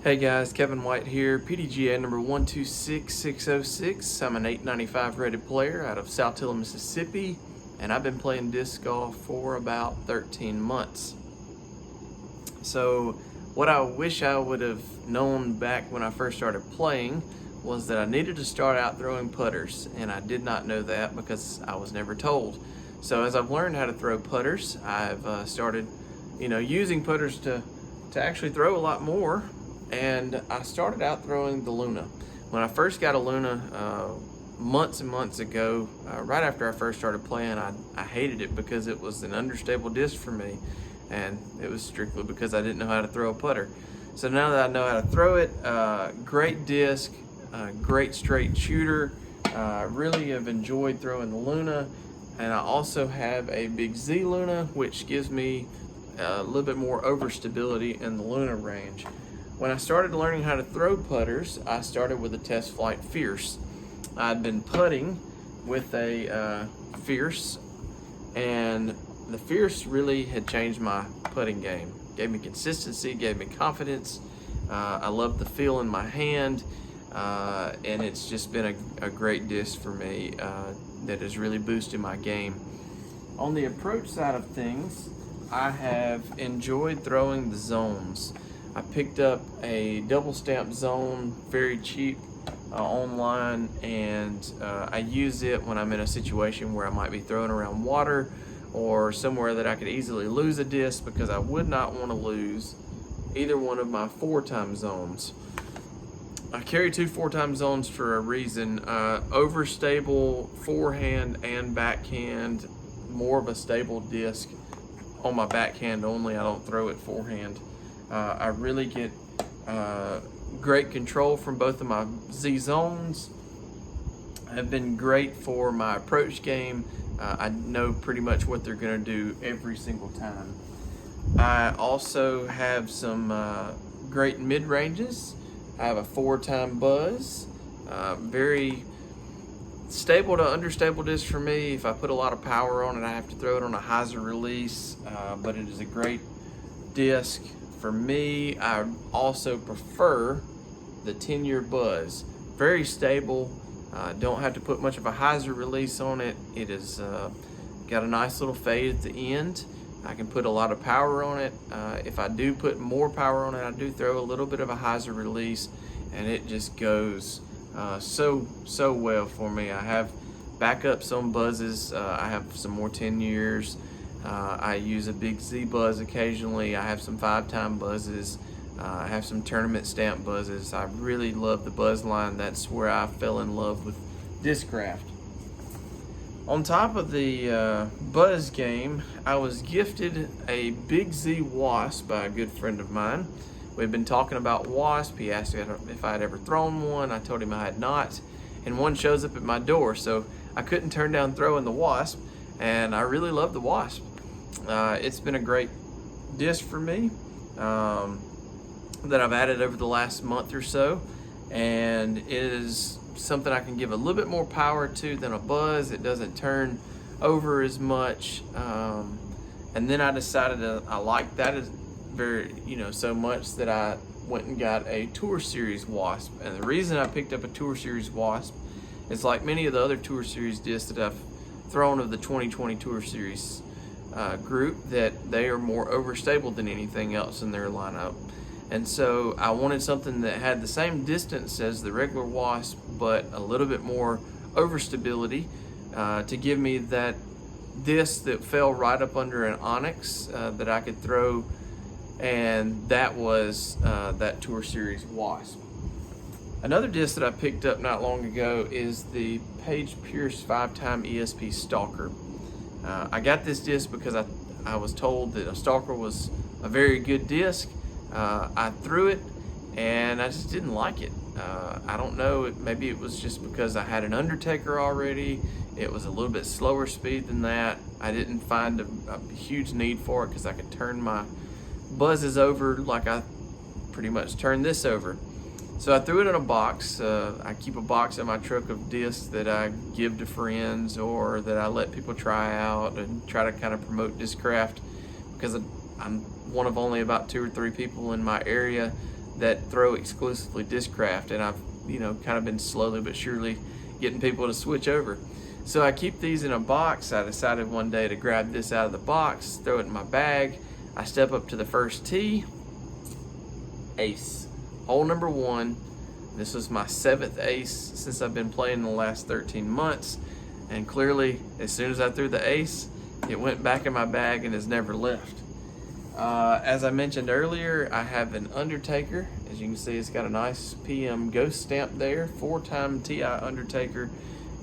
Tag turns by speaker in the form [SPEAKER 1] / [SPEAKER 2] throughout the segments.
[SPEAKER 1] Hey guys, Kevin White here, PDGA number 126606. I'm an 895 rated player out of South Tilla, Mississippi, and I've been playing disc golf for about 13 months. So what I wish I would have known back when I first started playing was that I needed to start out throwing putters, and I did not know that because I was never told. So as I've learned how to throw putters, I've started using putters to actually throw a lot more. And I started out throwing the Luna. When I first got a Luna months and months ago, right after I first started playing, I hated it because it was an understable disc for me, and it was strictly because I didn't know how to throw a putter. So now that I know how to throw it, great disc, great straight shooter. Really have enjoyed throwing the Luna, and I also have a Big Z Luna, which gives me a little bit more overstability in the Luna range. When I started learning how to throw putters, I started with a Test Flight Fierce. I'd been putting with a Fierce, and the Fierce really had changed my putting game. Gave me consistency, gave me confidence. I loved the feel in my hand, and it's just been a great disc for me that has really boosted my game. On the approach side of things, I have enjoyed throwing the zones. I picked up a double stamp zone, very cheap, online, and I use it when I'm in a situation where I might be throwing around water or somewhere that I could easily lose a disc, because I would not want to lose either one of my 4-time zones. I carry 2 4-time zones for a reason. Overstable forehand and backhand, more of a stable disc on my backhand only. I don't throw it forehand. I really get great control from both of my Z zones. Have been great for my approach game. I know pretty much what they're going to do every single time. I also have some great mid-ranges. I have a 4-time buzz. Very stable to understable disc for me. If I put a lot of power on it, I have to throw it on a hyzer release, but it is a great disc. For me, I also prefer the 10-year buzz. Very stable. Don't have to put much of a hyzer release on it. It is got a nice little fade at the end. I can put a lot of power on it. If I do put more power on it, I do throw a little bit of a hyzer release, and it just goes so well for me. I have backups on buzzes. I have some more 10 years. I use a Big Z buzz occasionally. I have some 5-time buzzes. I have some tournament stamp buzzes. I really love the buzz line. That's where I fell in love with Discraft. On top of the buzz game, I was gifted a Big Z Wasp by a good friend of mine. We've been talking about Wasp. He asked me if I had ever thrown one. I told him I had not. And one shows up at my door, so I couldn't turn down throwing the Wasp. And I really love the Wasp. It's been a great disc for me that I've added over the last month or so, and it is something I can give a little bit more power to than a buzz. It doesn't turn over as much, and then I decided I liked that as very so much that I went and got a Tour Series Wasp. And the reason I picked up a Tour Series Wasp is, like many of the other Tour Series discs that I've thrown of the 2020 Tour Series group, that they are more overstable than anything else in their lineup. And so I wanted something that had the same distance as the regular Wasp, but a little bit more overstability to give me that disc that fell right up under an Onyx that I could throw, and that was that Tour Series Wasp. Another disc that I picked up not long ago is the Paige Pierce 5-time ESP Stalker. I got this disc because I was told that a Stalker was a very good disc. I threw it and I just didn't like it. I don't know, maybe it was just because I had an Undertaker already. It was a little bit slower speed than that. I didn't find a huge need for it because I could turn my buzzes over like I pretty much turned this over. So I threw it in a box. I keep a box in my truck of discs that I give to friends or that I let people try out and try to kind of promote Discraft, because I'm one of only about 2 or 3 people in my area that throw exclusively Discraft, and I've kind of been slowly but surely getting people to switch over. So I keep these in a box. I decided one day to grab this out of the box, throw it in my bag. I step up to the first tee, ace, hole number 1. This was my 7th ace since I've been playing in the last 13 months. And clearly, as soon as I threw the ace, it went back in my bag and has never left. As I mentioned earlier, I have an Undertaker. As you can see, it's got a nice PM ghost stamp there, 4-time TI Undertaker.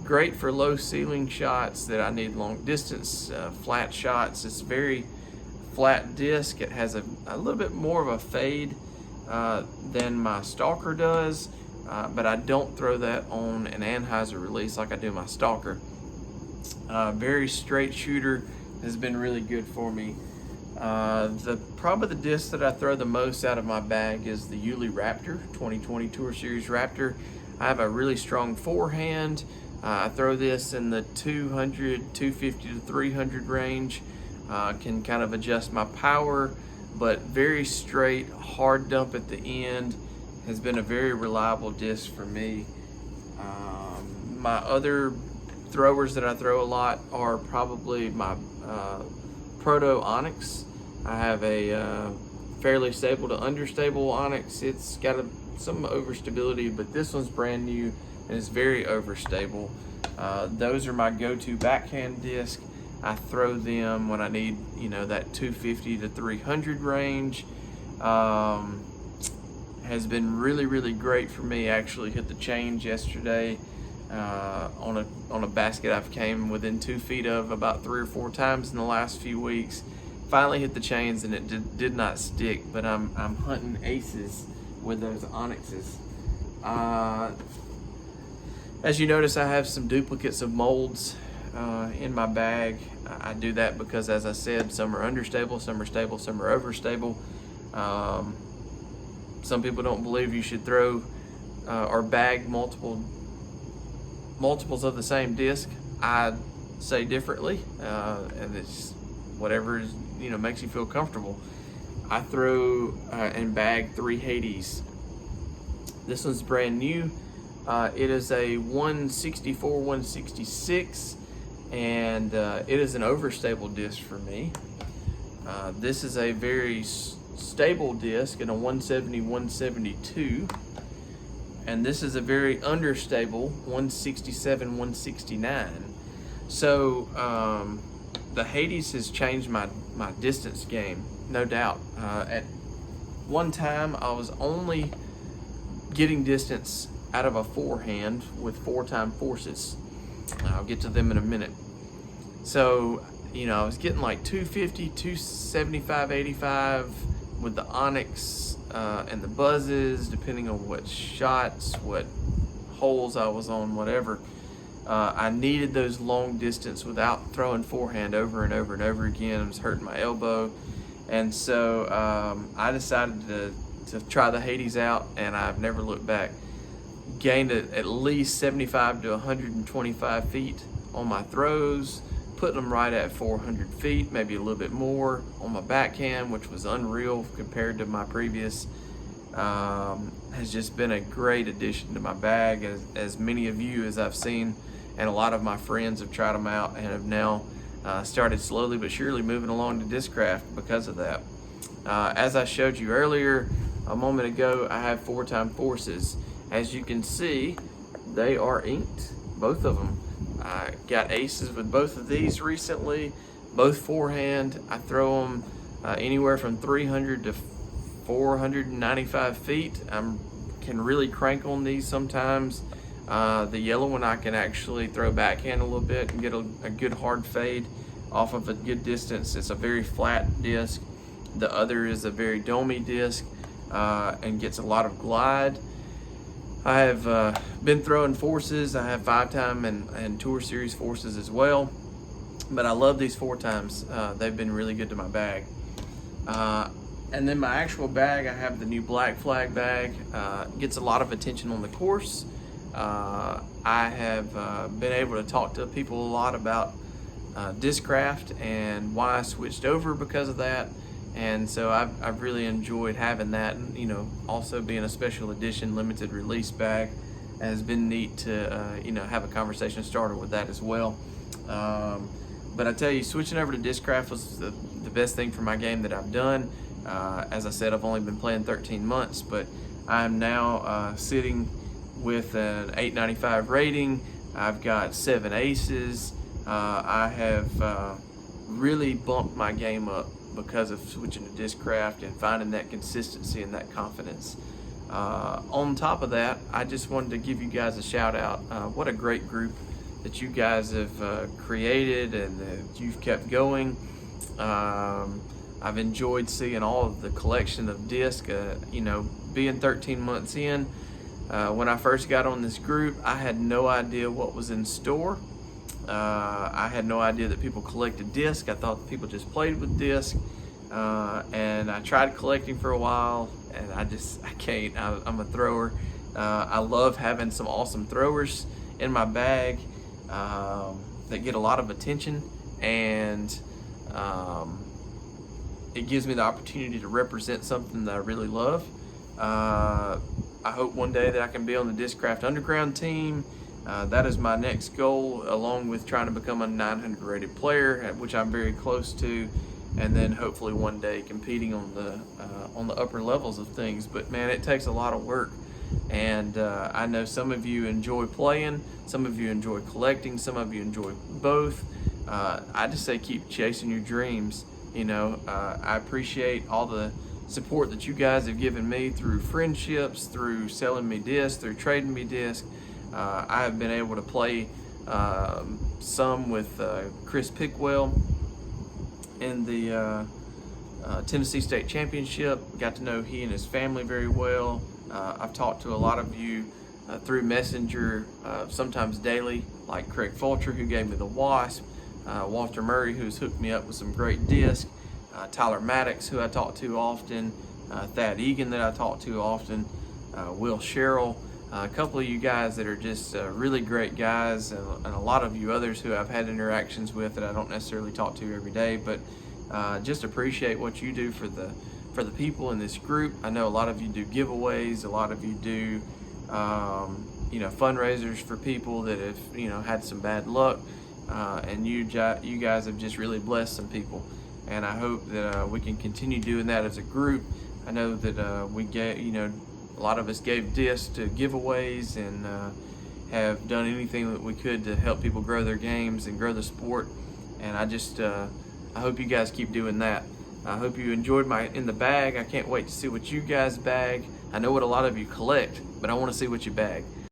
[SPEAKER 1] Great for low ceiling shots that I need long distance, flat shots. It's very flat disc. It has a little bit more of a fade than my Stalker does, but I don't throw that on an Anheuser release like I do my Stalker. Very straight shooter, has been really good for me. Probably the disc that I throw the most out of my bag is the Yuli Raptor 2020 Tour Series Raptor. I have a really strong forehand. I throw this in the 200, 250 to 300 range. Can kind of adjust my power, but very straight, hard dump at the end. Has been a very reliable disc for me. My other throwers that I throw a lot are probably my Proto Onyx. I have a fairly stable to understable Onyx. It's got some overstability, but this one's brand new and it's very overstable. Those are my go-to backhand disc. I throw them when I need, that 250 to 300 range. Has been really, really great for me. Actually hit the change yesterday on a basket I've came within 2 feet of about 3 or 4 times in the last few weeks. Finally hit the chains and it did not stick, but I'm hunting aces with those Onyxes. As you notice, I have some duplicates of molds in my bag. I do that because, as I said, some are understable, some are stable, some are overstable. Some people don't believe you should throw or bag multiples of the same disc. I say differently, and it's whatever makes you feel comfortable. I throw and bag 3 Hades. This one's brand new. It is a 164, 166, and it is an overstable disc for me. This is a very stable disc in a 170, 172, and this is a very understable 167, 169. So the Hades has changed my distance game, no doubt. At one time, I was only getting distance out of a forehand with 4-time forces. I'll get to them in a minute. So, I was getting like 250, 275, 85 with the Onyx and the buzzes, depending on what shots, what holes I was on, whatever. I needed those long distance without throwing forehand over and over and over again. It was hurting my elbow. And so I decided to try the Hades out, and I've never looked back. Gained at least 75 to 125 feet on my throws, putting them right at 400 feet, maybe a little bit more on my backhand, which was unreal compared to my previous. Has just been a great addition to my bag, as many of you, as I've seen, and a lot of my friends have tried them out and have now started slowly but surely moving along to Discraft because of that. As I showed you earlier a moment ago, I have 4-time forces. As you can see, they are inked, both of them. I got aces with both of these recently, both forehand. I throw them anywhere from 300 to 495 feet. I can really crank on these sometimes. The yellow one I can actually throw backhand a little bit and get a good hard fade off of a good distance. It's a very flat disc. The other is a very domey disc and gets a lot of glide. I have been throwing forces. I have 5-time and Tour Series forces as well, but I love these 4-times. They've been really good to my bag. And then my actual bag, I have the new Black Flag bag. Gets a lot of attention on the course. I have been able to talk to people a lot about Discraft and why I switched over because of that. And so I've really enjoyed having that, and you know, also being a special edition limited release bag has been neat to you know, have a conversation started with that as well. But I tell you, switching over to Discraft was the best thing for my game that I've done. As I said, I've only been playing 13 months, but I'm now sitting with an 895 rating. I've got 7 aces. I have really bumped my game up because of switching to Discraft and finding that consistency and that confidence. On top of that, I just wanted to give you guys a shout out. What a great group that you guys have created and that you've kept going. I've enjoyed seeing all of the collection of discs. You know, being 13 months in, when I first got on this group, I had no idea what was in store. I had no idea that people collected discs. I thought people just played with discs. And I tried collecting for a while, and I can't. I'm a thrower. I love having some awesome throwers in my bag that get a lot of attention, and it gives me the opportunity to represent something that I really love. I hope one day that I can be on the Discraft Underground team. That is my next goal, along with trying to become a 900 rated player, which I'm very close to, and then hopefully one day competing on the upper levels of things. But man, it takes a lot of work, and I know some of you enjoy playing, some of you enjoy collecting, some of you enjoy both. I just say keep chasing your dreams. You know, I appreciate all the support that you guys have given me through friendships, through selling me discs, through trading me discs. I have been able to play some with Chris Pickwell in the Tennessee State Championship. Got to know he and his family very well. I've talked to a lot of you through Messenger, sometimes daily, like Craig Fulcher, who gave me the Wasp, Walter Murray, who's hooked me up with some great discs, Tyler Maddox, who I talk to often, Thad Egan, that I talk to often, Will Sherrill, a couple of you guys that are just really great guys, and a lot of you others who I've had interactions with that I don't necessarily talk to every day, but just appreciate what you do for the people in this group. I know a lot of you do giveaways, a lot of you do you know, fundraisers for people that have, you know, had some bad luck, and you guys have just really blessed some people, and I hope that we can continue doing that as a group. I know that we get, you know, a lot of us gave discs to giveaways and have done anything that we could to help people grow their games and grow the sport. And I hope you guys keep doing that. I hope you enjoyed my In The Bag. I can't wait to see what you guys bag. I know what a lot of you collect, but I want to see what you bag.